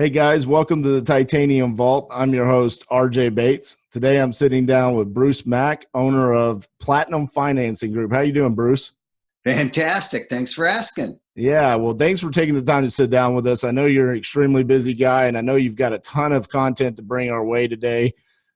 Hey guys, welcome to the Titanium Vault. I'm your host, RJ Bates. Today I'm sitting down with Bruce Mack, owner of Platinum Financing Group. How you doing, Bruce? Fantastic. Thanks for asking. Yeah, well, thanks for taking the time to sit down with us. I know you're an extremely busy guy, and I know you've got a ton of content to bring our way today.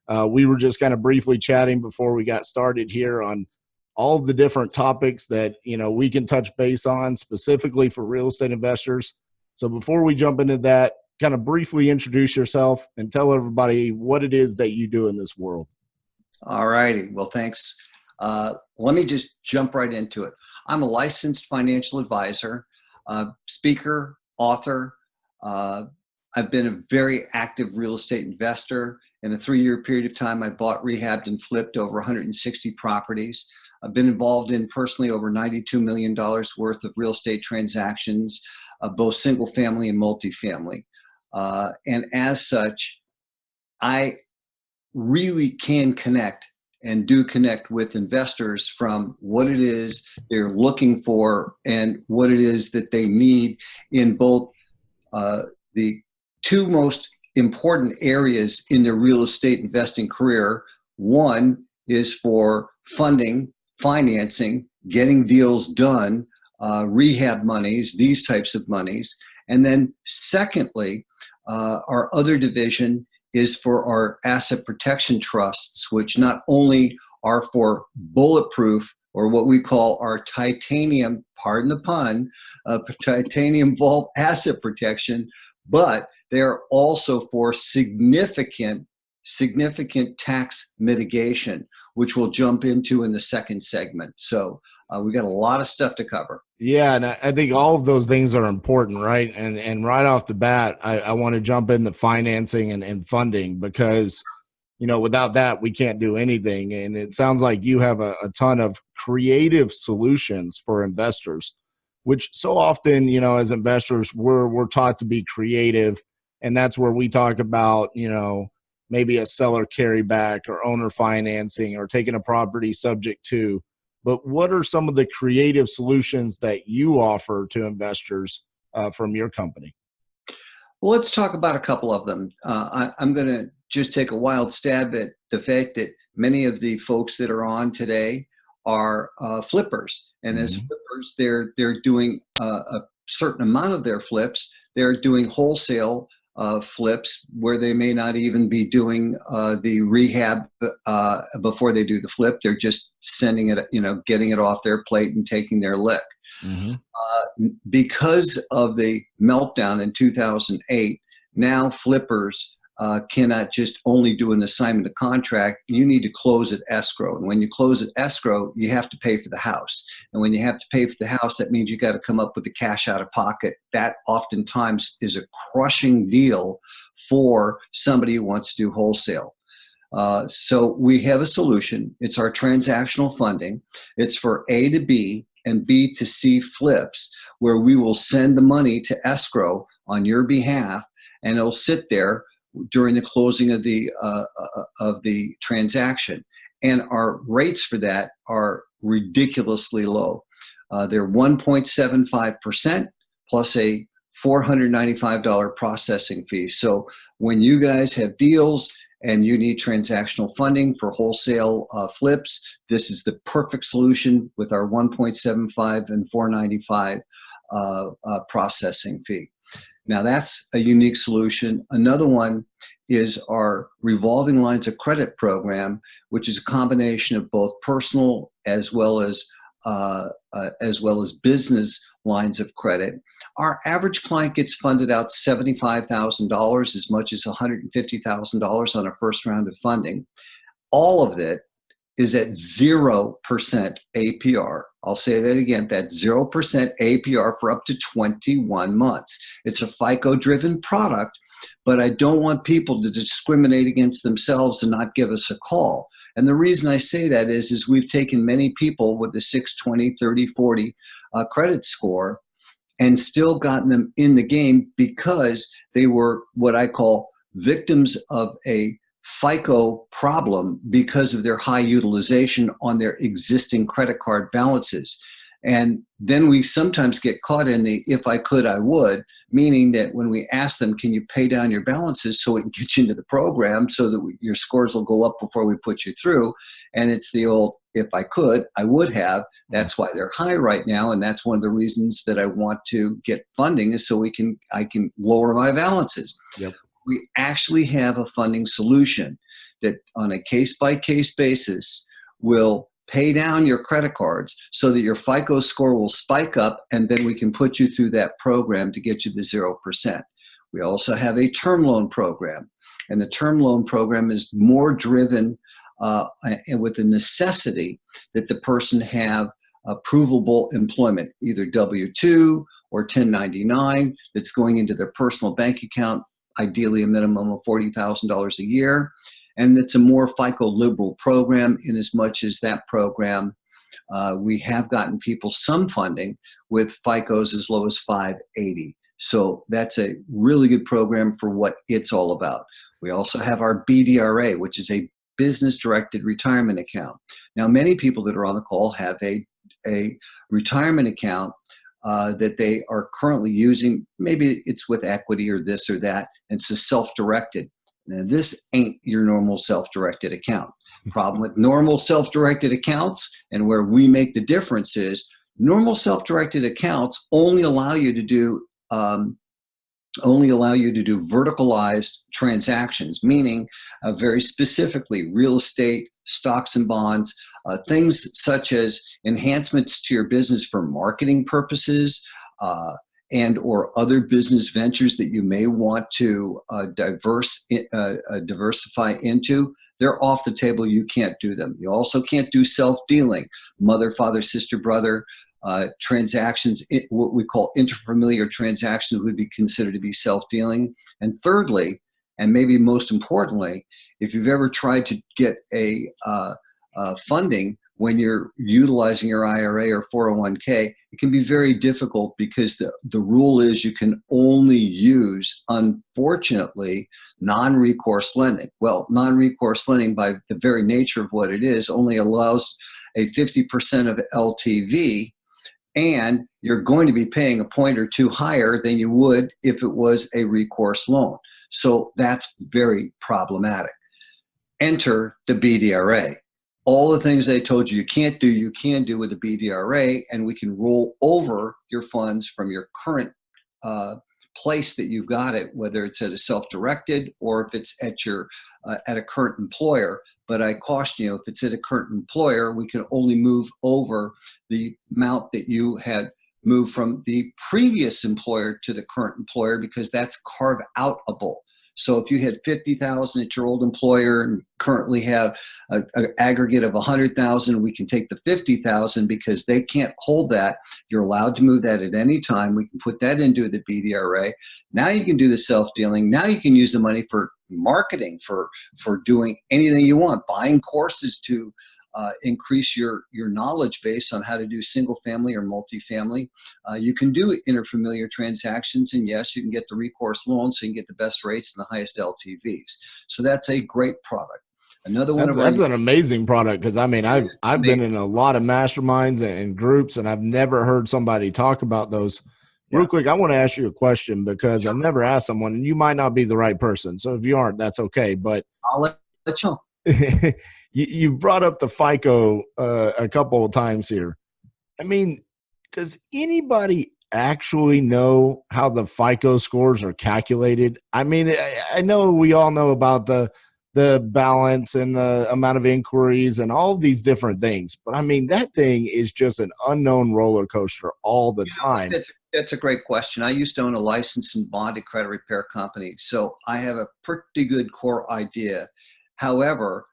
We were just kind of briefly chatting before we got started here on all of the different topics that we can touch base on specifically for real estate investors. So before we jump into that, kind of briefly introduce yourself and tell everybody what it is that you do in this world. All righty. Well, thanks. Let me just jump right into it. I'm a licensed financial advisor, speaker, author. I've been a very active real estate investor. In a 3-year period of time, I bought, rehabbed, and flipped over 160 properties. I've been involved in personally over $92 million worth of real estate transactions, both single family and multifamily. And as such, I really can connect and do connect with investors from what it is they're looking for and what it is that they need in both the two most important areas in their real estate investing career. One is for funding, financing, getting deals done, rehab monies, these types of monies. And then secondly, our other division is for our asset protection trusts, which not only are for bulletproof, or what we call our titanium, pardon the pun, titanium vault asset protection, but they're also for significant tax mitigation, which we'll jump into in the second segment. So we got a lot of stuff to cover. Yeah, and I think all of those things are important, right? And right off the bat, I want to jump into financing and funding because, without that, we can't do anything. And it sounds like you have a ton of creative solutions for investors, which so often, as investors, we're taught to be creative. And that's where we talk about, maybe a seller carryback or owner financing or taking a property subject to. But what are some of the creative solutions that you offer to investors from your company? Well, let's talk about a couple of them. I'm going to just take a wild stab at the fact that many of the folks that are on today are flippers. And as flippers, they're doing a certain amount of their flips. They're doing wholesale flips where they may not even be doing the rehab before they do the flip. They're just sending it, getting it off their plate and taking their lick. Because of the meltdown in 2008, now flippers cannot just only do an assignment of contract. You need to close at escrow. And when you close at escrow, you have to pay for the house. And when you have to pay for the house, that means you got to come up with the cash out of pocket. That oftentimes is a crushing deal for somebody who wants to do wholesale. So we have a solution. It's our transactional funding. It's for A to B and B to C flips, where we will send the money to escrow on your behalf, and it'll sit there during the closing of the transaction. And our rates for that are ridiculously low. They're 1.75% plus a $495 processing fee. So when you guys have deals and you need transactional funding for wholesale flips, this is the perfect solution with our 1.75 and $495 processing fee. Now that's a unique solution. Another one is our revolving lines of credit program, which is a combination of both personal as well as business lines of credit. Our average client gets funded out $75,000, as much as $150,000 on a first round of funding. All of it is at 0% APR. I'll say that again, that's 0% APR for up to 21 months. It's a FICO-driven product, but I don't want people to discriminate against themselves and not give us a call. And the reason I say that is we've taken many people with the 620, 30, 40 credit score and still gotten them in the game because they were what I call victims of a FICO problem because of their high utilization on their existing credit card balances. And then we sometimes get caught in the if I could, I would, meaning that when we ask them, can you pay down your balances so we can get you into the program so that your scores will go up before we put you through? And it's the old, if I could, I would have. That's why they're high right now. And that's one of the reasons that I want to get funding, is so I can lower my balances. Yep. We actually have a funding solution that on a case-by-case basis will pay down your credit cards so that your FICO score will spike up, and then we can put you through that program to get you the 0%. We also have a term loan program, and the term loan program is more driven and with the necessity that the person have provable employment, either W-2 or 1099, that's going into their personal bank account, ideally a minimum of $40,000 a year. And it's a more FICO liberal program, in as much as that program, we have gotten people some funding with FICOs as low as 580. So that's a really good program for what it's all about. We also have our BDRA, which is a business directed retirement account. Now, many people that are on the call have a retirement account that they are currently using. Maybe it's with equity or this or that, and it's a self-directed. Now, this ain't your normal self-directed account. Problem with normal self-directed accounts, and where we make the difference, is normal self-directed accounts only allow you to do verticalized transactions, meaning very specifically real estate, stocks and bonds, things such as enhancements to your business for marketing purposes, and or other business ventures that you may want to diversify into. They're off the table. You can't do them. You also can't do self-dealing, mother, father, sister, brother transactions. What we call interfamiliar transactions would be considered to be self-dealing. And thirdly, and maybe most importantly, if you've ever tried to get a funding when you're utilizing your IRA or 401k, it can be very difficult, because the rule is you can only use, unfortunately, non-recourse lending. Well, non-recourse lending, by the very nature of what it is, only allows a 50% of LTV, and you're going to be paying a point or two higher than you would if it was a recourse loan. So that's very problematic. Enter the BDRA. All the things I told you can't do, you can do with the BDRA, and we can roll over your funds from your current place that you've got it, whether it's at a self-directed or if it's at your at a current employer. But I caution you, if it's at a current employer, we can only move over the amount that you had moved from the previous employer to the current employer, because that's carve-outable. So if you had $50,000 at your old employer and currently have an aggregate of $100,000, we can take the $50,000, because they can't hold that. You're allowed to move that at any time. We can put that into the BDRA. Now you can do the self-dealing. Now you can use the money for marketing, for doing anything you want, buying courses to increase your knowledge base on how to do single family or multifamily. You can do interfamiliar transactions, and yes, you can get the recourse loan, so you can get the best rates and the highest LTVs. So that's a great product. Another one That's an amazing product, because I mean, I've been in a lot of masterminds and groups, and I've never heard somebody talk about those. Yeah. Real quick, I want to ask you a question, because I've never asked someone, and you might not be the right person. So if you aren't, that's okay. But I'll let you know. You brought up the FICO a couple of times here. I mean, does anybody actually know how the FICO scores are calculated? I mean, I know we all know about the balance and the amount of inquiries and all of these different things, but I mean, that thing is just an unknown roller coaster all the time. That's a great question. I used to own a licensed and bonded credit repair company, so I have a pretty good core idea. However,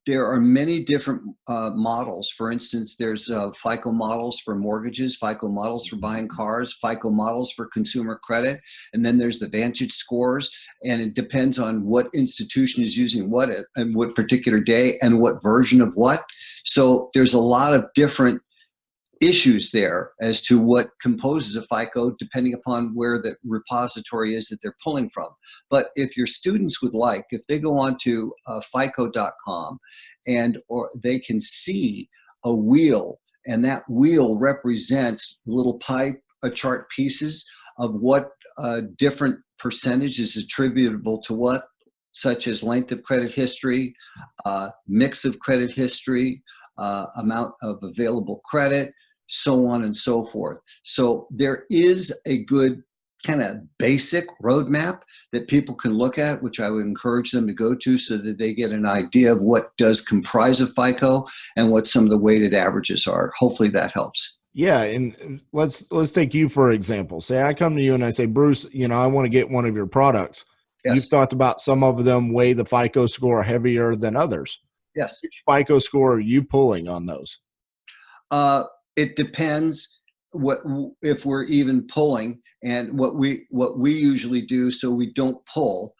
there are many different models. For instance, there's FICO models for mortgages, FICO models for buying cars, FICO models for consumer credit, and then there's the Vantage scores, and it depends on what institution is using what and what particular day and what version of what. So there's a lot of different issues there as to what composes a FICO, depending upon where the repository is that they're pulling from. But if your students would like, if they go on to FICO.com or they can see a wheel And that wheel represents little pie chart pieces of what different percentage is attributable to what, such as length of credit history, mix of credit history, amount of available credit, so on and so forth. So there is a good kind of basic roadmap that people can look at, which I would encourage them to go to so that they get an idea of what does comprise of FICO and what some of the weighted averages are. Hopefully that helps. Yeah, and let's take you for example. Say I come to you and I say, Bruce, I want to get one of your products. You've Yes. talked about some of them weigh the FICO score heavier than others. Yes. Which FICO score are you pulling on those? It depends if we're even pulling, and what we usually do, so we don't pull,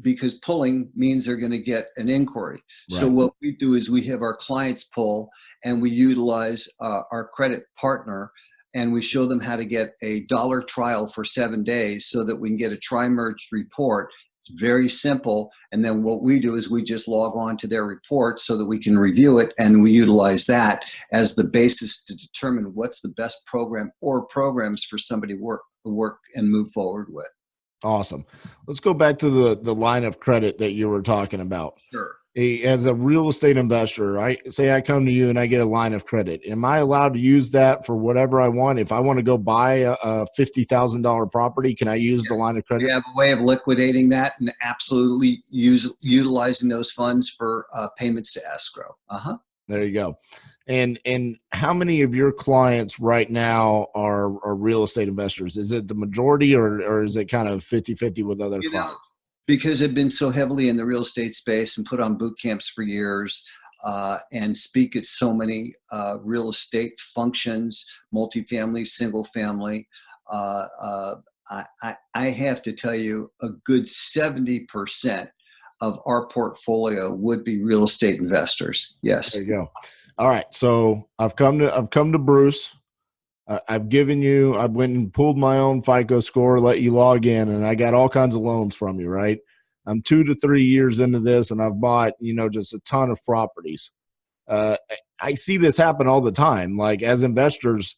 because pulling means they're going to get an inquiry. Right. So what we do is we have our clients pull, and we utilize our credit partner, and we show them how to get a dollar trial for 7 days so that we can get a tri-merged report. It's very simple. And then what we do is we just log on to their report so that we can review it, and we utilize that as the basis to determine what's the best program or programs for somebody to work and move forward with. Awesome. Let's go back to the line of credit that you were talking about. Sure. As a real estate investor, I come to you and I get a line of credit. Am I allowed to use that for whatever I want? If I want to go buy a $50,000 property, can I use the line of credit? We have a way of liquidating that and absolutely utilizing those funds for payments to escrow. There you go. And how many of your clients right now are real estate investors? Is it the majority, or is it kind of 50-50 with other clients? Because I've been so heavily in the real estate space and put on boot camps for years, and speak at so many real estate functions, multifamily, single family, I have to tell you a good 70% of our portfolio would be real estate investors. Yes. There you go. All right. So I've come to Bruce. I went and pulled my own FICO score, let you log in, and I got all kinds of loans from you, right? I'm 2 to 3 years into this, and I've bought, just a ton of properties. I see this happen all the time. Like, as investors,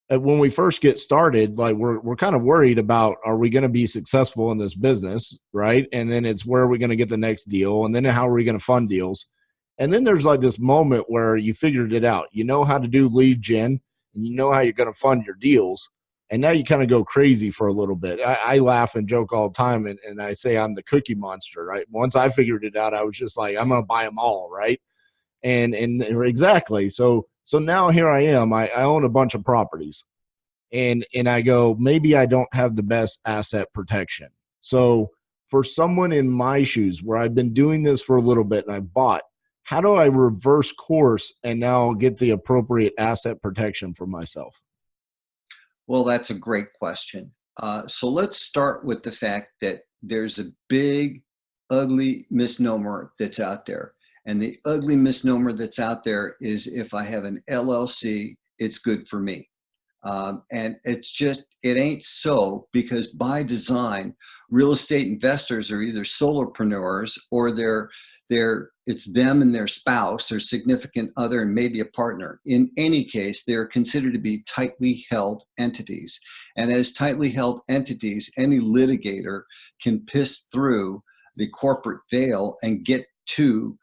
when we first get started, like we're kind of worried about, are we going to be successful in this business, right? And then it's, where are we going to get the next deal? And then how are we going to fund deals? And then there's like this moment where you figured it out. You know how to do lead gen, and you know how you're going to fund your deals. And now you kind of go crazy for a little bit. I laugh and joke all the time, and I say I'm the cookie monster, right? Once I figured it out, I was just like, I'm going to buy them all, right? And exactly. So now here I am. I own a bunch of properties, and I go, maybe I don't have the best asset protection. So for someone in my shoes, where I've been doing this for a little bit and I bought, how do I reverse course and now get the appropriate asset protection for myself? Well, that's a great question. So let's start with the fact that there's a big, ugly misnomer that's out there. And the ugly misnomer that's out there is, if I have an LLC, it's good for me. And it ain't so, because by design, real estate investors are either solopreneurs, or it's them and their spouse or significant other and maybe a partner. In any case, they're considered to be tightly held entities. And as tightly held entities, any litigator can piss through the corporate veil and get to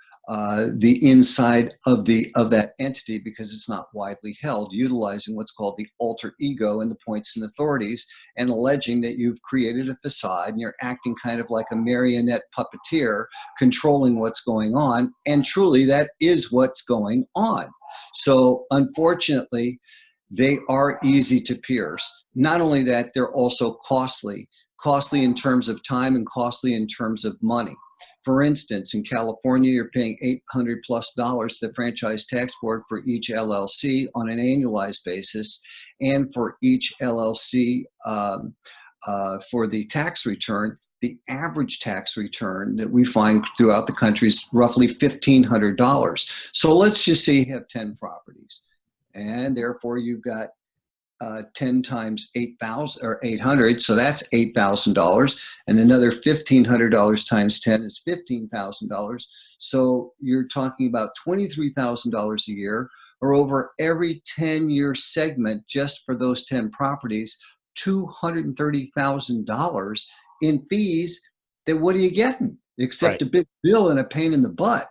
the inside of that entity, because it's not widely held, utilizing what's called the alter ego and the points and authorities, and alleging that you've created a facade and you're acting kind of like a marionette puppeteer, controlling what's going on. And truly, that is what's going on. So unfortunately, they are easy to pierce. Not only that, they're also costly in terms of time and costly in terms of money. For instance, in California, you're paying $800+ to the Franchise Tax Board for each LLC on an annualized basis, and for each LLC for the tax return. The average tax return that we find throughout the country is roughly $1,500. So let's just say you have 10 properties, and therefore you've got 10 times 8,000 or 800, so that's $8,000, and another $1,500 times 10 is $15,000. So you're talking about $23,000 a year or over every 10-year segment just for those 10 properties, $230,000 in fees. Then what are you getting except Right. a big bill and a pain in the butt?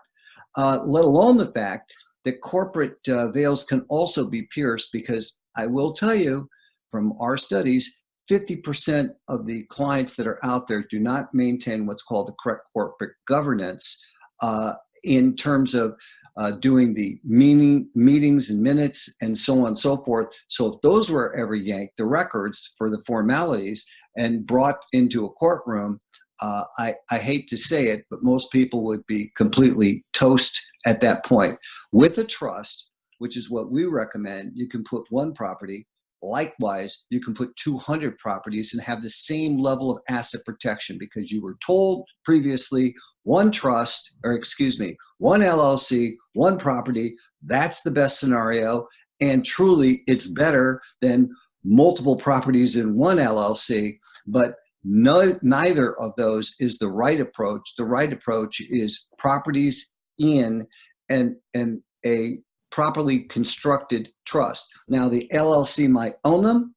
Let alone the fact that corporate veils can also be pierced, because I will tell you from our studies, 50% of the clients that are out there do not maintain what's called the correct corporate governance in terms of doing the meetings and minutes and so on and so forth. So if those were ever yanked, the records for the formalities, and brought into a courtroom, I hate to say it, but most people would be completely toast at that point. With a trust, which is what we recommend, you can put one property. Likewise, you can put 200 properties and have the same level of asset protection, because you were told previously one trust, or excuse me, one LLC, one property, that's the best scenario. And truly, it's better than multiple properties in one LLC, but neither of those is the right approach. The right approach is properties in and a properly constructed trust. Now, the LLC might own them,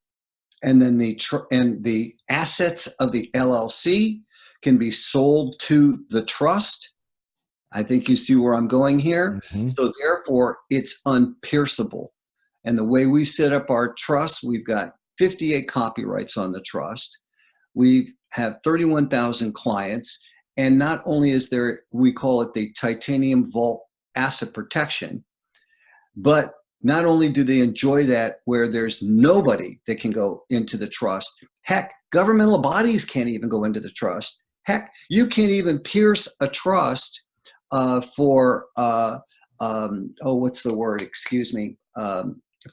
and then the assets of the LLC can be sold to the trust. I think you see where I'm going here. Mm-hmm. So therefore, it's unpierceable. And the way we set up our trust, we've got 58 copyrights on the trust. We have 31,000 clients. And not only is there, we call it the titaniumvault asset protection, but not only do they enjoy that where there's nobody that can go into the trust. Heck, governmental bodies can't even go into the trust. Heck, you can't even pierce a trust for, what's the word? Excuse me.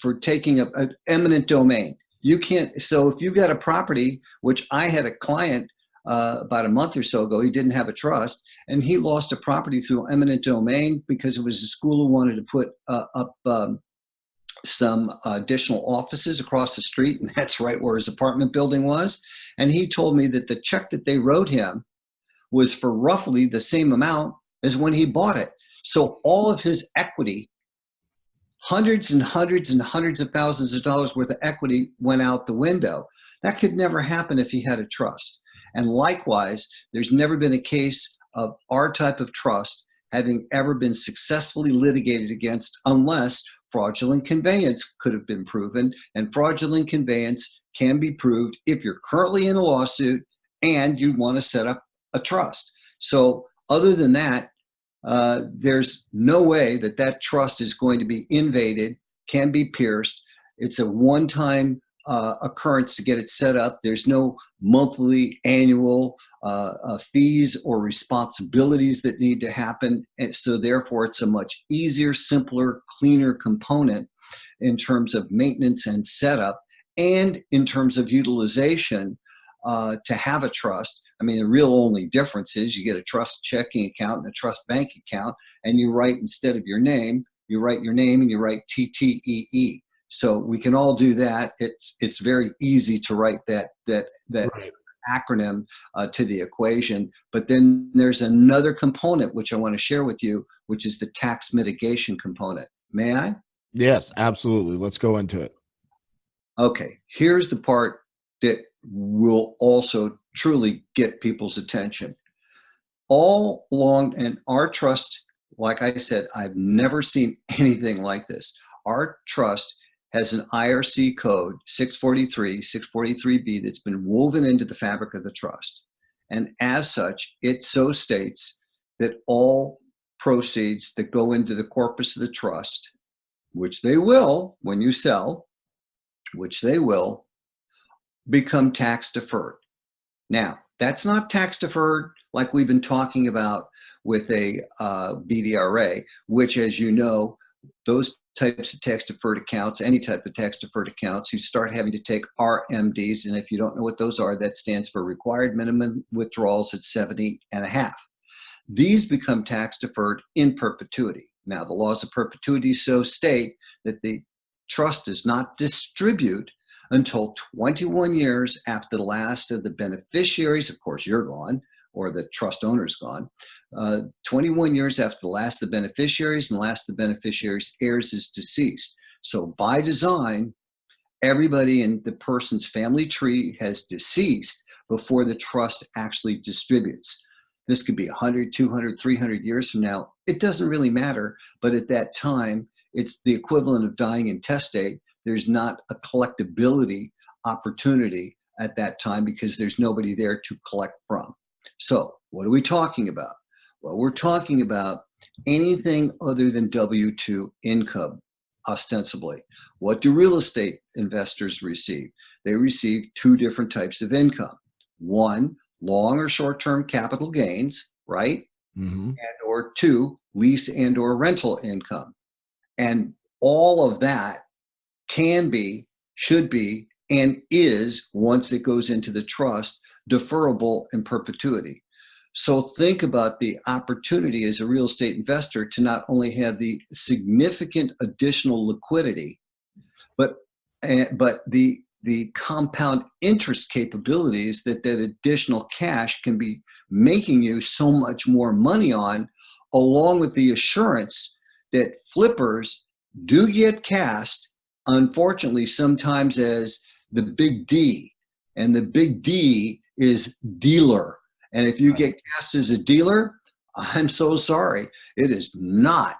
For taking an eminent domain. You can't. So if you've got a property, which I had a client about a month or so ago, he didn't have a trust, and he lost a property through eminent domain because it was a school who wanted to put up some additional offices across the street, and that's right where his apartment building was. And he told me that the check that they wrote him was for roughly the same amount as when he bought it. So all of his equity, hundreds and hundreds and hundreds of thousands of dollars worth of equity, went out the window. That could never happen if he had a trust. And likewise, there's never been a case of our type of trust having ever been successfully litigated against, unless fraudulent conveyance could have been proven. And fraudulent conveyance can be proved if you're currently in a lawsuit and you want to set up a trust. So other than that, there's no way that that trust is going to be invaded, can be pierced. It's a one-time occurrence to get it set up. There's no monthly, annual fees or responsibilities that need to happen. And so therefore, it's a much easier, simpler, cleaner component in terms of maintenance and setup, and in terms of utilization to have a trust. I mean, the real only difference is you get a trust checking account and a trust bank account, and you write, instead of your name, you write your name and you write TTEE. So we can all do that. It's very easy to write that Right. acronym to the equation. But then there's another component which I want to share with you, which is the tax mitigation component. May I? Yes, absolutely. Let's go into it. Okay, here's the part that will also truly get people's attention. All along in our trust, like I said, I've never seen anything like this. Our trust has an IRC code 643B that's been woven into the fabric of the trust. And as such, it so states that all proceeds that go into the corpus of the trust, which they will when you sell, which they will, become tax deferred. Now, that's not tax deferred like we've been talking about with a BDRA, which, as you know, those types of tax deferred accounts, any type of tax deferred accounts, you start having to take RMDs. And if you don't know what those are, that stands for required minimum withdrawals at 70 and a half. These become tax deferred in perpetuity. Now, the laws of perpetuity so state that the trust does not distribute until 21 years after the last of the beneficiaries, of course, you're gone, or the trust owner's gone, 21 years after the last of the beneficiaries and the last of the beneficiaries' heirs is deceased. So by design, everybody in the person's family tree has deceased before the trust actually distributes. This could be 100, 200, 300 years from now. It doesn't really matter, but at that time, it's the equivalent of dying intestate. There's not a collectability opportunity at that time because there's nobody there to collect from. So what are we talking about? Well, we're talking about anything other than W-2 income, ostensibly. What do real estate investors receive? They receive two different types of income. One, long or short-term capital gains, right? Mm-hmm. And or two, lease and or rental income. And all of that can be, should be, and is, once it goes into the trust, deferrable in perpetuity. So think about the opportunity as a real estate investor to not only have the significant additional liquidity, but the compound interest capabilities that additional cash can be making you so much more money on, along with the assurance that flippers do get cast, unfortunately, sometimes as the big D. And the big D is dealer. And if you get cast as a dealer, I'm so sorry. It is not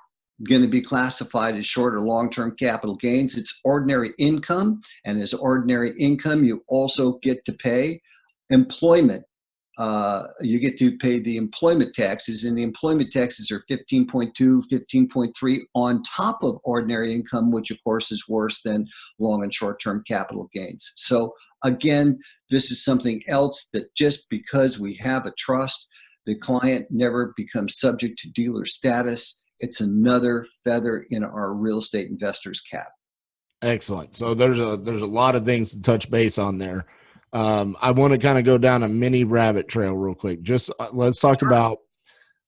going to be classified as short or long-term capital gains. It's ordinary income. And as ordinary income, you also get to pay employment. You get to pay the employment taxes, and the employment taxes are 15.2, 15.3 on top of ordinary income, which of course is worse than long and short-term capital gains. So again, this is something else that just because we have a trust, the client never becomes subject to dealer status. It's another feather in our real estate investor's cap. Excellent. So there's a lot of things to touch base on there. I want to kind of go down a mini rabbit trail real quick. Just let's talk about,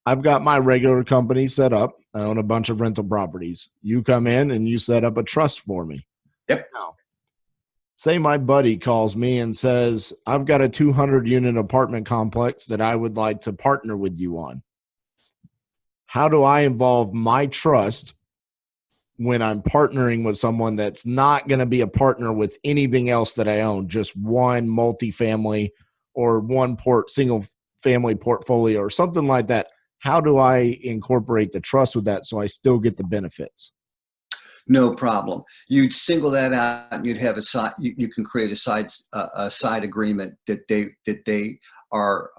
I've got my regular company set up. I own a bunch of rental properties. You come in and you set up a trust for me. Yep. Now, say my buddy calls me and says, I've got a 200 unit apartment complex that I would like to partner with you on. How do I involve my trust when I'm partnering with someone that's not going to be a partner with anything else that I own, just one multifamily or one single family portfolio or something like that? How do I incorporate the trust with that so I still get the benefits? No problem. You'd single that out and you'd have a side, you can create a side agreement that they are,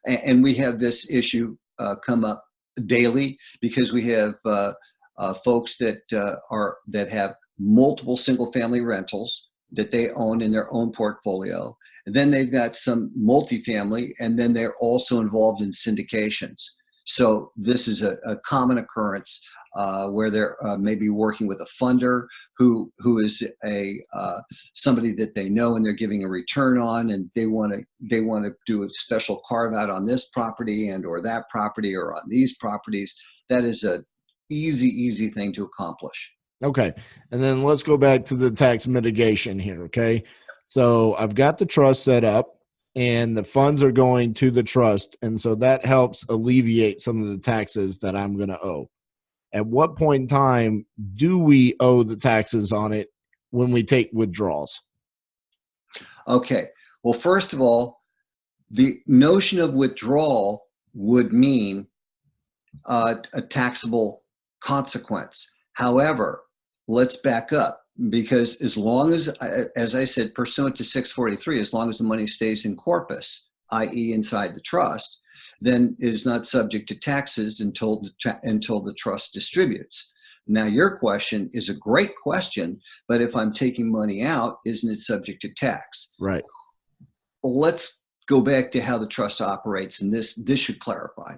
and we have this issue come up daily because we have folks that have multiple single family rentals that they own in their own portfolio. And then they've got some multifamily, and then they're also involved in syndications. So this is a common occurrence where they're maybe working with a funder who is somebody that they know and they're giving a return on, and they want to do a special carve out on this property and or that property or on these properties. That is a easy thing to accomplish. Okay. And then let's go back to the tax mitigation here. Okay. So I've got the trust set up and the funds are going to the trust. And so that helps alleviate some of the taxes that I'm going to owe. At what point in time do we owe the taxes on it when we take withdrawals? Okay. Well, first of all, the notion of withdrawal would mean a taxable consequence. However, let's back up, because as long as I said, pursuant to 643, as long as the money stays in corpus, i.e. inside the trust, then it is not subject to taxes until the trust distributes. Now, your question is a great question, but if I'm taking money out, isn't it subject to tax? Right. Let's go back to how the trust operates, and this should clarify.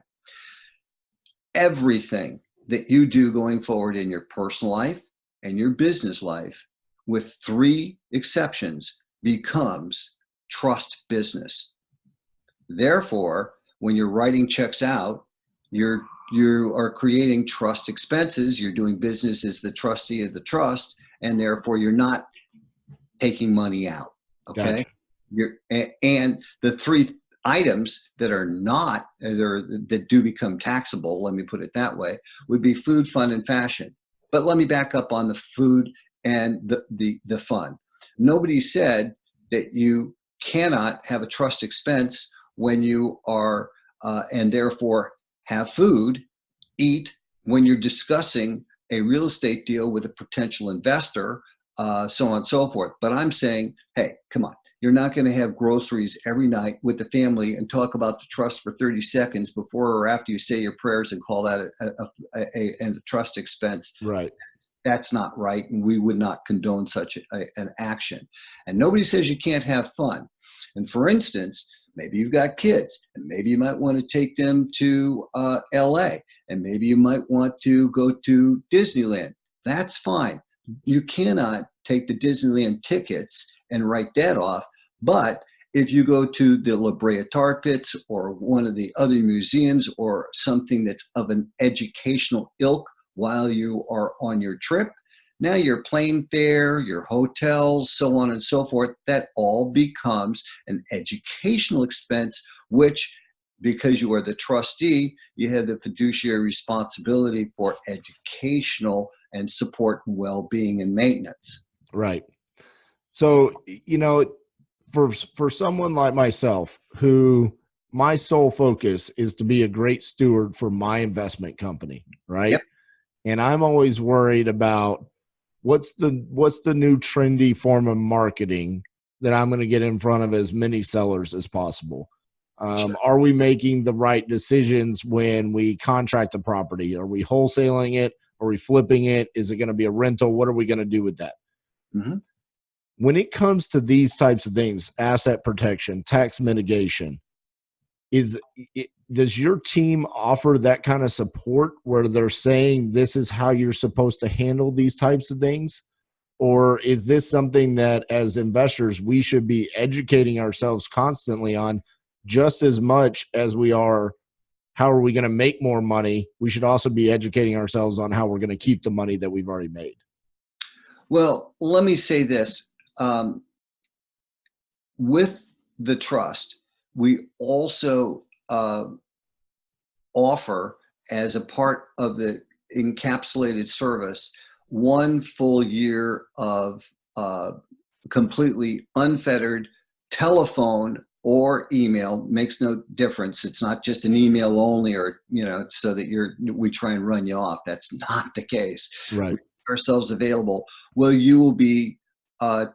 Everything that you do going forward in your personal life and your business life, with 3 exceptions, becomes trust business. Therefore, when you're writing checks out, you are creating trust expenses. You're doing business as the trustee of the trust, and therefore you're not taking money out. Okay. Gotcha. And the 3 items that are not, that do become taxable, let me put it that way, would be food, fun, and fashion. But let me back up on the food and the fun. Nobody said that you cannot have a trust expense when you are, and therefore have food, eat, when you're discussing a real estate deal with a potential investor, so on and so forth. But I'm saying, hey, come on. You're not going to have groceries every night with the family and talk about the trust for 30 seconds before or after you say your prayers and call that a trust expense. Right. That's not right, and we would not condone such an action. And nobody says you can't have fun. And for instance, maybe you've got kids, and maybe you might want to take them to LA, and maybe you might want to go to Disneyland. That's fine. You cannot take the Disneyland tickets and write that off. But if you go to the La Brea Tar Pits or one of the other museums or something that's of an educational ilk while you are on your trip, now your plane fare, your hotels, so on and so forth, that all becomes an educational expense, which, because you are the trustee, you have the fiduciary responsibility for educational and support and well-being and maintenance. Right. So, for someone like myself, who my sole focus is to be a great steward for my investment company, right? Yep. And I'm always worried about what's the new trendy form of marketing that I'm going to get in front of as many sellers as possible. Sure. Are we making the right decisions when we contract a property? Are we wholesaling it? Are we flipping it? Is it going to be a rental? What are we going to do with that? Mm-hmm. When it comes to these types of things, asset protection, tax mitigation, does your team offer that kind of support where they're saying this is how you're supposed to handle these types of things? Or is this something that as investors, we should be educating ourselves constantly on just as much as we are, how are we going to make more money? We should also be educating ourselves on how we're going to keep the money that we've already made. Well, let me say this. With the trust, we also offer, as a part of the encapsulated service, 1 full year of completely unfettered telephone or email. Makes no difference. It's not just an email only, or so that we try and run you off. That's not the case. Right. We make ourselves available. Well, you will be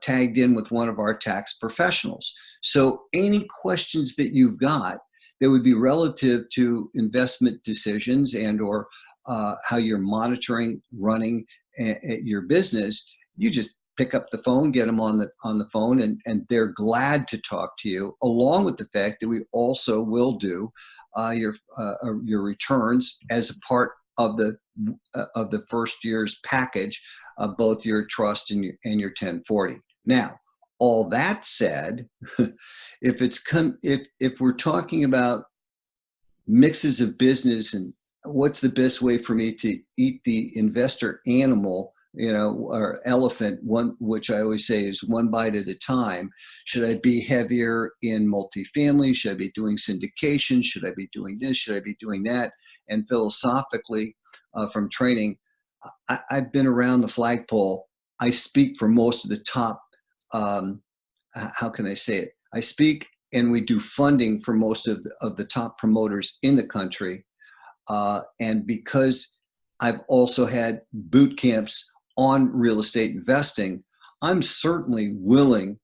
tagged in with one of our tax professionals. So any questions that you've got that would be relative to investment decisions and or how you're monitoring, running your business, you just pick up the phone, get them on the phone, and they're glad to talk to you, along with the fact that we also will do your returns as a part of the first year's package, both your trust and your 1040. Now, all that said, if we're talking about mixes of business and what's the best way for me to eat the investor animal, or elephant, one, which I always say is one bite at a time. Should I be heavier in multifamily? Should I be doing syndication? Should I be doing this? Should I be doing that? And philosophically, from training, I've been around the flagpole. I speak for most of the top, how can I say it? I speak and we do funding for most of the top promoters in the country. And because I've also had boot camps on real estate investing, I'm certainly willing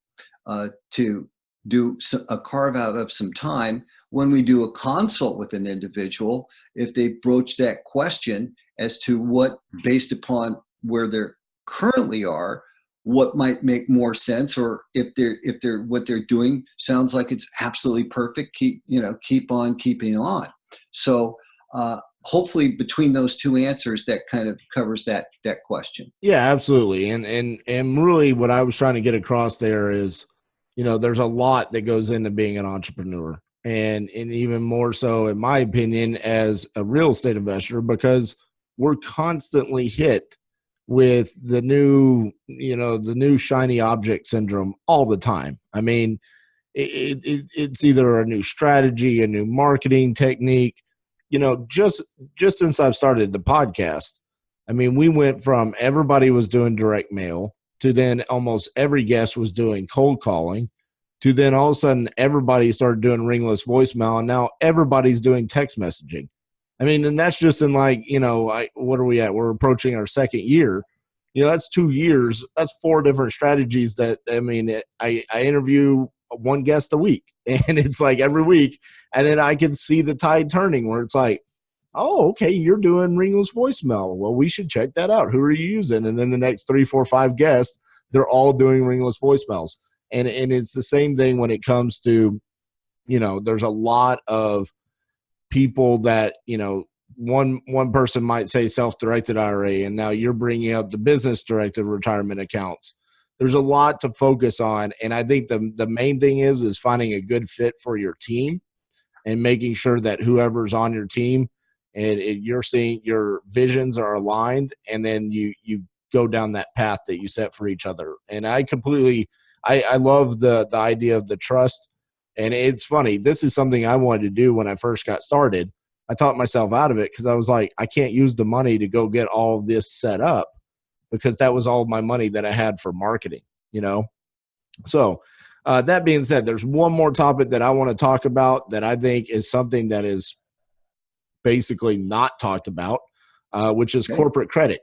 to do a carve out of some time when we do a consult with an individual, if they broach that question as to what, based upon where they currently are, what might make more sense, or if they're what they're doing sounds like it's absolutely perfect, keep on keeping on. So hopefully between those two answers, that kind of covers that question. Yeah, absolutely. And really what I was trying to get across there is, there's a lot that goes into being an entrepreneur, and even more so, in my opinion, as a real estate investor, because we're constantly hit with the new shiny object syndrome all the time. I mean, it's either a new strategy, a new marketing technique. Just since I've started the podcast, I mean, we went from everybody was doing direct mail to then almost every guest was doing cold calling to then all of a sudden everybody started doing ringless voicemail, and now everybody's doing text messaging. I mean, and that's just in like, what are we at? We're approaching our second year. That's 2 years. That's 4 different strategies that, I mean, I interview one guest a week, and it's like every week. And then I can see the tide turning where it's like, oh, okay, you're doing ringless voicemail. Well, we should check that out. Who are you using? And then the next 3, 4, 5 guests, they're all doing ringless voicemails. And it's the same thing when it comes to, there's a lot of people that, one person might say self-directed IRA, and now you're bringing up the business-directed retirement accounts. There's a lot to focus on, and I think the main thing is finding a good fit for your team and making sure that whoever's on your team and you're seeing your visions are aligned, and then you go down that path that you set for each other. And I love the idea of the trust. And it's funny, this is something I wanted to do when I first got started. I talked myself out of it because I was like, I can't use the money to go get all of this set up, because that was all my money that I had for marketing, So that being said, there's one more topic that I want to talk about that I think is something that is basically not talked about, which is corporate credit,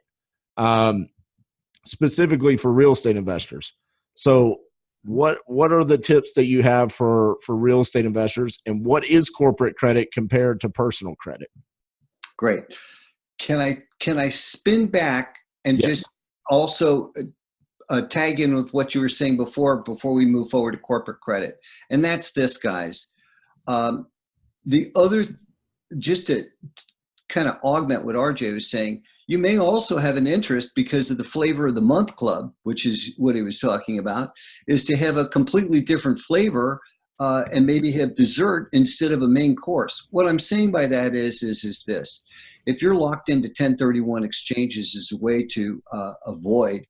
specifically for real estate investors. So what are the tips that you have for real estate investors, and what is corporate credit compared to personal credit? Great. Can I spin back and just also tag in with what you were saying before we move forward to corporate credit? And that's this, guys. The other, just to kind of augment what RJ was saying, you may also have an interest, because of the flavor of the month club, which is what he was talking about, is to have a completely different flavor and maybe have dessert instead of a main course. What I'm saying by that is this: if you're locked into 1031 exchanges as a way to avoid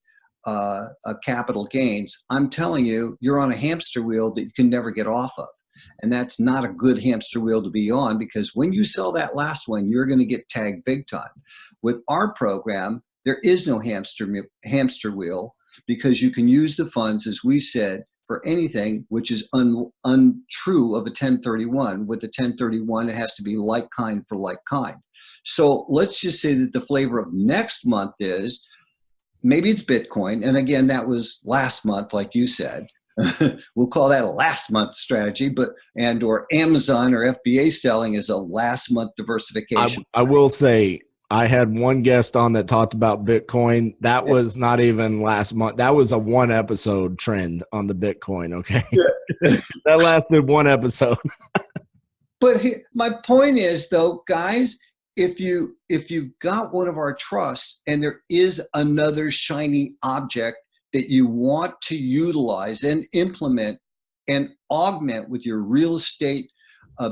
capital gains, I'm telling you, you're on a hamster wheel that you can never get off of. And that's not a good hamster wheel to be on, because when you sell that last one, you're going to get tagged big time. With our program, there is no hamster wheel, because you can use the funds, as we said, for anything, which is untrue of a 1031. With a 1031, it has to be like kind for like kind. So let's just say that the flavor of next month is, maybe it's Bitcoin. And again, that was last month, like you said. We'll call that a last month strategy, or Amazon or FBA selling is a last month diversification. I will say, I had one guest on that talked about Bitcoin. That was not even last month. That was a 1 episode trend on the Bitcoin. Okay. That lasted 1 episode. But my point is, though, guys, if you've got one of our trusts and there is another shiny object that you want to utilize and implement and augment with your real estate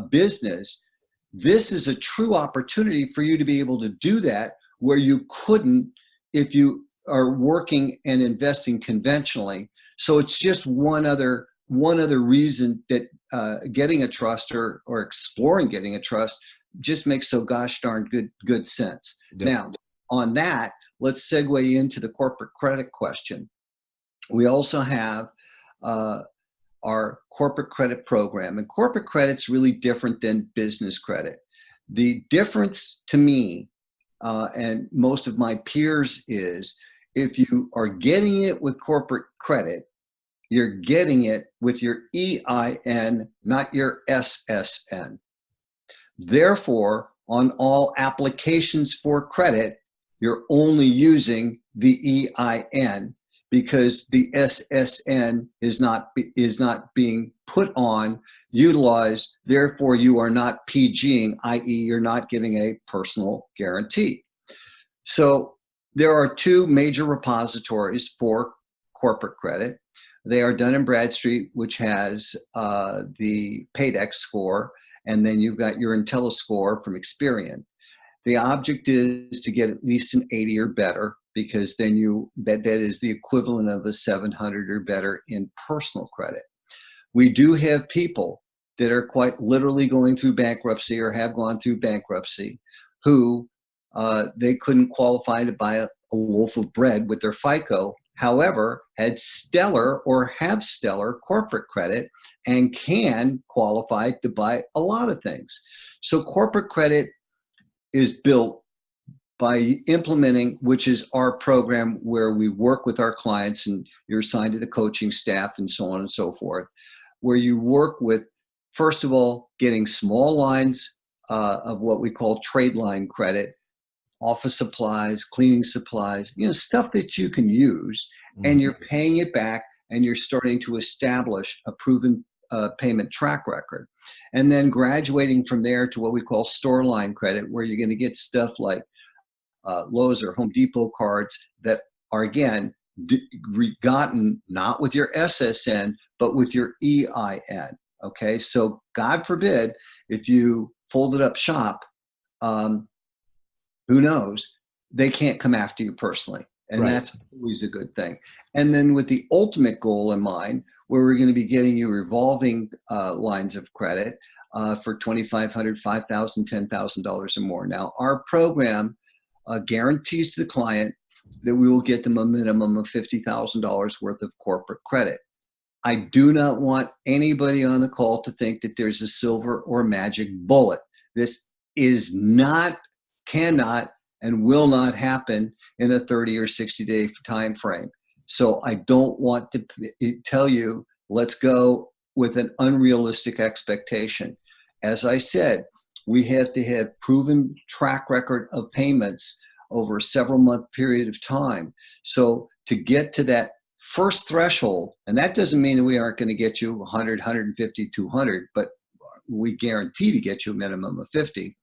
business, this is a true opportunity for you to be able to do that, where you couldn't if you are working and investing conventionally. So it's just one other reason that getting a trust or exploring getting a trust just makes so gosh darn good sense. Yep. Now, on that, let's segue into the corporate credit question. We also have our corporate credit program, and corporate credit's really different than business credit. The difference to me and most of my peers is, if you are getting it with corporate credit, you're getting it with your EIN, not your SSN. Therefore, on all applications for credit, you're only using the EIN, because the SSN is not being put on, utilized. Therefore, you are not PGing, i.e., you're not giving a personal guarantee. So there are 2 major repositories for corporate credit. They are Dun & Bradstreet, which has the PAYDEX score, and then you've got your IntelliScore from Experian. The object is to get at least an 80 or better, because then that is the equivalent of a 700 or better in personal credit. We do have people that are quite literally going through bankruptcy or have gone through bankruptcy who they couldn't qualify to buy a loaf of bread with their FICO, however, had stellar or have stellar corporate credit and can qualify to buy a lot of things. So corporate credit is built by implementing, which is our program where we work with our clients and you're assigned to the coaching staff and so on and so forth, where you work with, first of all, getting small lines of what we call trade line credit, office supplies, cleaning supplies, stuff that you can use, and you're paying it back and you're starting to establish a proven payment track record. And then graduating from there to what we call store line credit, where you're going to get stuff like Lowe's or Home Depot cards that are, again, gotten not with your SSN, but with your EIN. Okay, so God forbid if you folded up shop, who knows, they can't come after you personally. And that's always a good thing. And then with the ultimate goal in mind, where we're going to be getting you revolving lines of credit for $2,500, $5,000, $10,000 or more. Now, our program guarantees to the client that we will get them a minimum of $50,000 worth of corporate credit. I do not want anybody on the call to think that there's a silver or magic bullet. This is not, cannot, and will not happen in a 30 or 60-day time frame. So I don't want to tell you, let's go with an unrealistic expectation. As I said, we have to have proven track record of payments over a several month period of time. So to get to that first threshold, and that doesn't mean that we aren't going to get you 100, 150, 200, but we guarantee to get you a minimum of 50.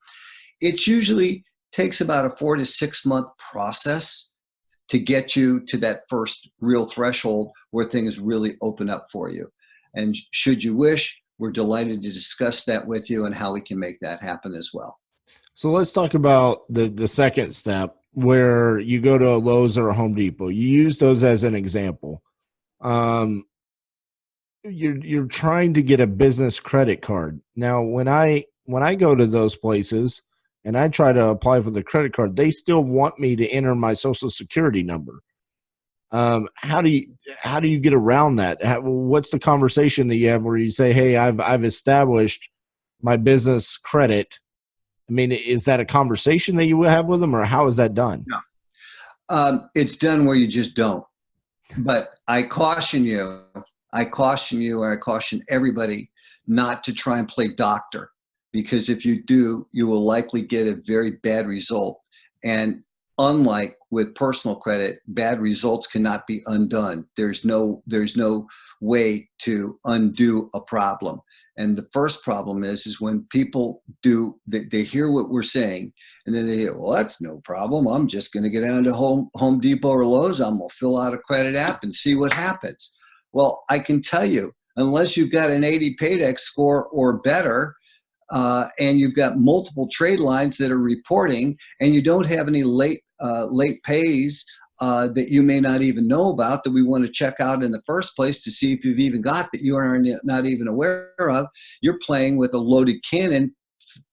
It usually takes about a 4 to 6 month process to get you to that first real threshold where things really open up for you. And should you wish, we're delighted to discuss that with you and how we can make that happen as well. So let's talk about the second step, where you go to a Lowe's or a Home Depot. You use those as an example. You're trying to get a business credit card. Now, when I go to those places and I try to apply for the credit card, they still want me to enter my social security number. How do you get around that? What's the conversation that you have where you say, hey, I've established my business credit? I mean, is that a conversation that you will have with them, or how is that done? No. It's done where you just don't. But I caution you, I caution everybody not to try and play doctor, because if you do, you will likely get a very bad result. And unlike with personal credit, bad results cannot be undone. There's no way to undo a problem. And the first problem is when people they hear what we're saying, and then they hear, well, that's no problem. I'm just going to get down to Home Depot or Lowe's. I'm going to fill out a credit app and see what happens. Well, I can tell you, unless you've got an 80 paydex score or better, and you've got multiple trade lines that are reporting, and you don't have any late pays that you may not even know about, that we want to check out in the first place to see if you've even got, that you are not even aware of, you're playing with a loaded cannon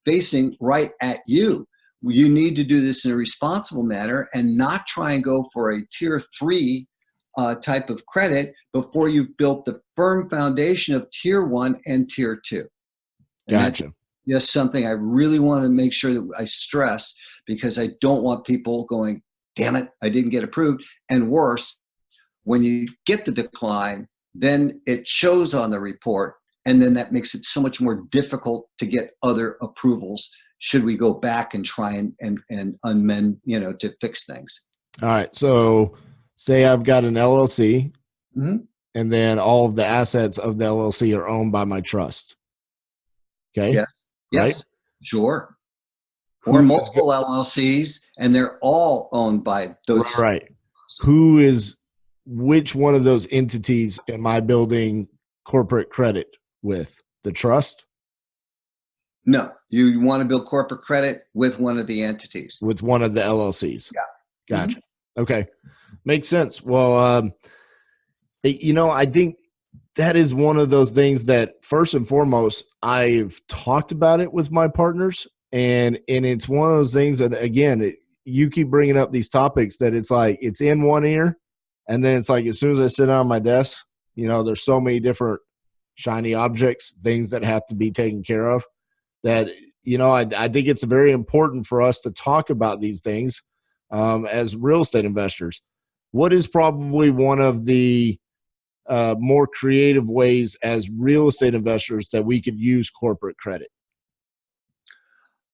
facing right at you. You need to do this in a responsible manner and not try and go for a tier 3 type of credit before you've built the firm foundation of tier 1 and tier 2. And gotcha. That's just something I really want to make sure that I stress, because I don't want people going, damn it, I didn't get approved. And worse, when you get the decline, then it shows on the report, and then that makes it so much more difficult to get other approvals should we go back and try and amend, to fix things. All right. So say I've got an LLC, and then all of the assets of the LLC are owned by my trust. Okay. Yes. Yes. Right? Sure. Or multiple LLCs, and they're all owned by those. Right. Which one of those entities am I building corporate credit with? The trust? No, you want to build corporate credit with one of the entities. With one of the LLCs. Yeah. Gotcha. Okay. Makes sense. Well, I think that is one of those things that first and foremost, I've talked about it with my partners, and it's one of those things that, again, you keep bringing up these topics that it's like it's in one ear, and then it's like as soon as I sit down on my desk, there's so many different shiny objects, things that have to be taken care of, that I think it's very important for us to talk about these things as real estate investors. What is probably one of the more creative ways as real estate investors that we could use corporate credit?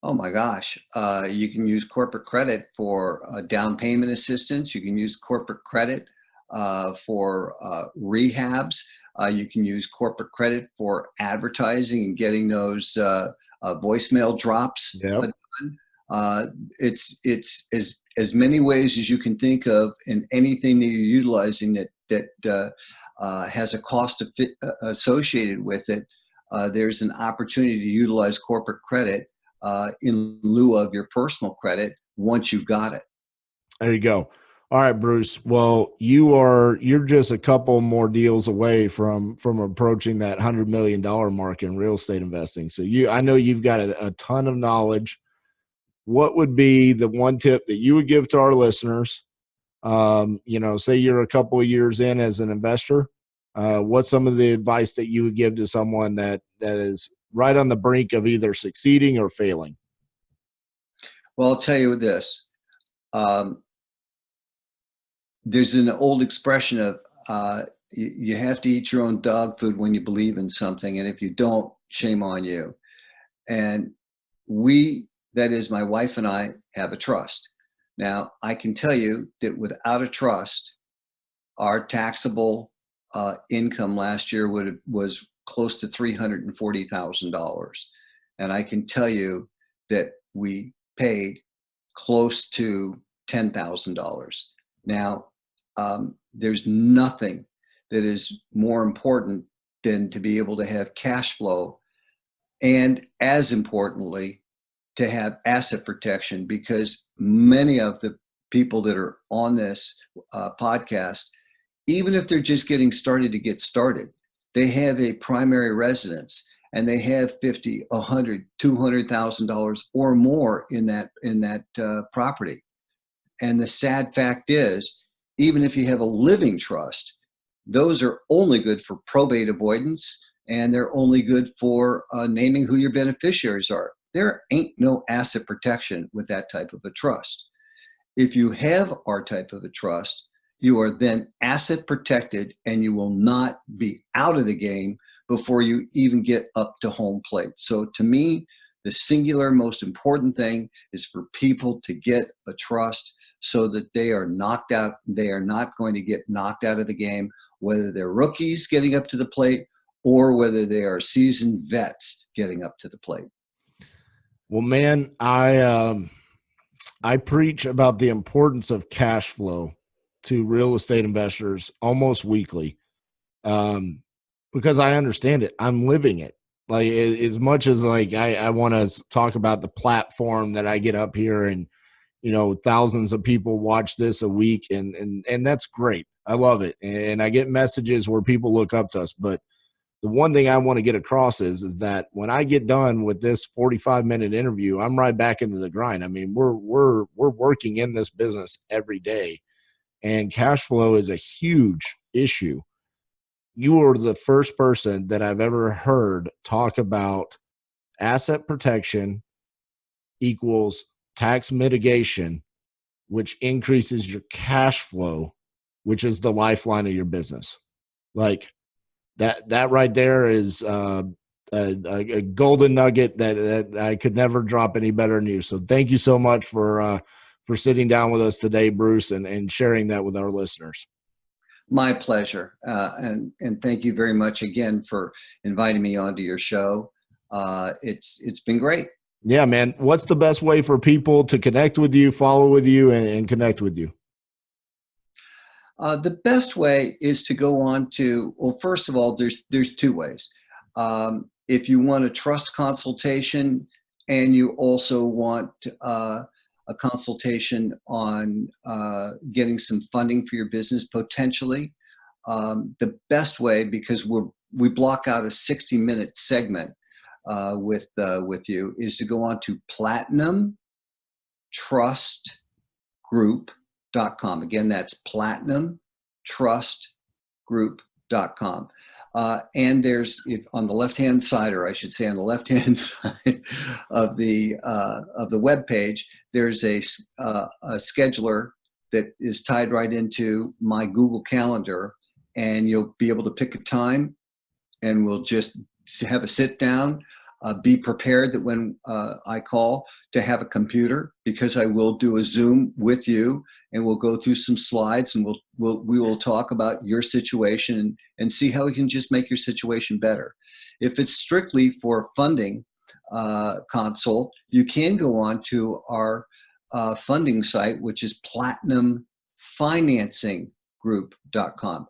Oh my gosh. You can use corporate credit for down payment assistance. You can use corporate credit for rehabs. You can use corporate credit for advertising and getting those voicemail drops Yep. done. It's as many ways as you can think of, and anything that you're utilizing that has a cost associated with it. There's an opportunity to utilize corporate credit in lieu of your personal credit once you've got it. There you go. All right, Bruce. Well, you're just a couple more deals away from approaching that $100 million mark in real estate investing. So I know you've got a ton of knowledge. What would be the one tip that you would give to our listeners? Say you're a couple of years in as an investor. What's some of the advice that you would give to someone that is right on the brink of either succeeding or failing? Well, I'll tell you this. There's an old expression of you have to eat your own dog food when you believe in something, and if you don't, shame on you. And that is my wife and I, have a trust. Now, I can tell you that without a trust, our taxable income last year was close to $340,000. And I can tell you that we paid close to $10,000. Now, there's nothing that is more important than to be able to have cash flow, and as importantly, to have asset protection, because many of the people that are on this podcast, even if they're just getting started to get started, they have a primary residence and they have $50, $100, $200,000 or more in that property. And the sad fact is, even if you have a living trust, those are only good for probate avoidance, and they're only good for naming who your beneficiaries are. There ain't no asset protection with that type of a trust. If you have our type of a trust, you are then asset protected, and you will not be out of the game before you even get up to home plate. So to me, the singular most important thing is for people to get a trust so that they are knocked out. They are not going to get knocked out of the game, whether they're rookies getting up to the plate or whether they are seasoned vets getting up to the plate. Well, man, I preach about the importance of cash flow to real estate investors almost weekly, because I understand it. I'm living it. Like, as much as like I want to talk about the platform that I get up here, and thousands of people watch this a week, and that's great. I love it, and I get messages where people look up to us. But the one thing I want to get across is that when I get done with this 45-minute interview, I'm right back into the grind. I mean, we're working in this business every day, and cash flow is a huge issue. You are the first person that I've ever heard talk about asset protection equals tax mitigation, which increases your cash flow, which is the lifeline of your business. Like, that right there is a golden nugget that I could never drop any better than you. So thank you so much for sitting down with us today, Bruce, and sharing that with our listeners. My pleasure. And thank you very much again for inviting me onto your show. It's been great. Yeah, man. What's the best way for people to connect with you, follow with you, and connect with you? The best way is to go on to, well, first of all, there's two ways. If you want a trust consultation, and you also want a consultation on getting some funding for your business potentially, the best way, because we block out a 60-minute segment with you, is to go on to platinumtrustgroup.com. Again, that's platinumtrustgroup.com. And there's, on the left-hand side, or I should say on the left-hand side of the web page, there's a scheduler that is tied right into my Google Calendar, and you'll be able to pick a time, and we'll just have a sit down. Be prepared that when I call, to have a computer, because I will do a Zoom with you, and we'll go through some slides, and we will talk about your situation and see how we can just make your situation better. If it's strictly for funding consult, you can go on to our funding site, which is platinumfinancing.group.com.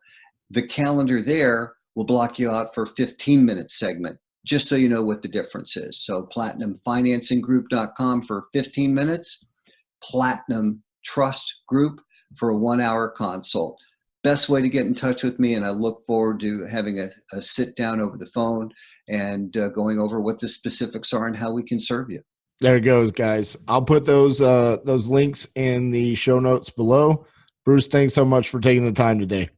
The calendar there will block you out for a 15-minute segment, just so you know what the difference is. So platinumfinancing.group.com for 15 minutes, Platinum Trust Group for a 1-hour consult. Best way to get in touch with me, and I look forward to having a sit down over the phone and going over what the specifics are and how we can serve you. There it goes, guys. I'll put those links in the show notes below. Bruce, thanks so much for taking the time today.